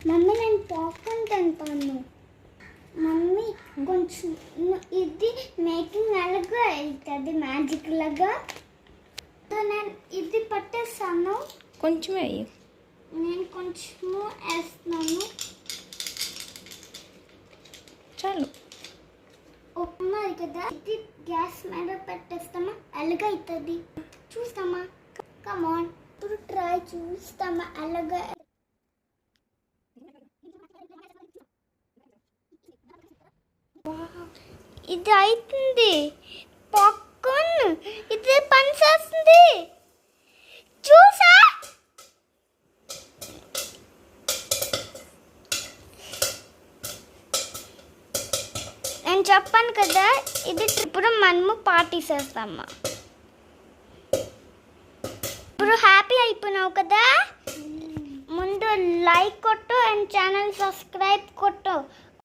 Mummy నేను popcorn తింటాను. Mummy కొంచెం ఇది మేకింగ్ అలాగా అవుతుంది మ్యాజిక్ లాగా. నేను ఇది పట్టేస్తాను. కొంచెం వేయి. నేను కొంచెము వేస్తున్నాను. చాలు. ఉన్నారు కదా, ఇది గ్యాస్ మీద పెట్టేస్తామా అలాగా అవుతుంది. చూస్తామా? కమాన్ ఇప్పుడు ట్రై చూస్తామా అలాగా. ఇది అవుతుంది పాప్కార్న్. ఇది పని చేస్తుంది. చూసా? నేను చెప్పాను కదా, ఇది ఇప్పుడు మనము పార్టీ చేస్తామా. ఇప్పుడు హ్యాపీ అయిపోయినావు కదా. ముందు లైక్ కొట్టు అండ్ ఛానల్ సబ్స్క్రైబ్ కొట్టు.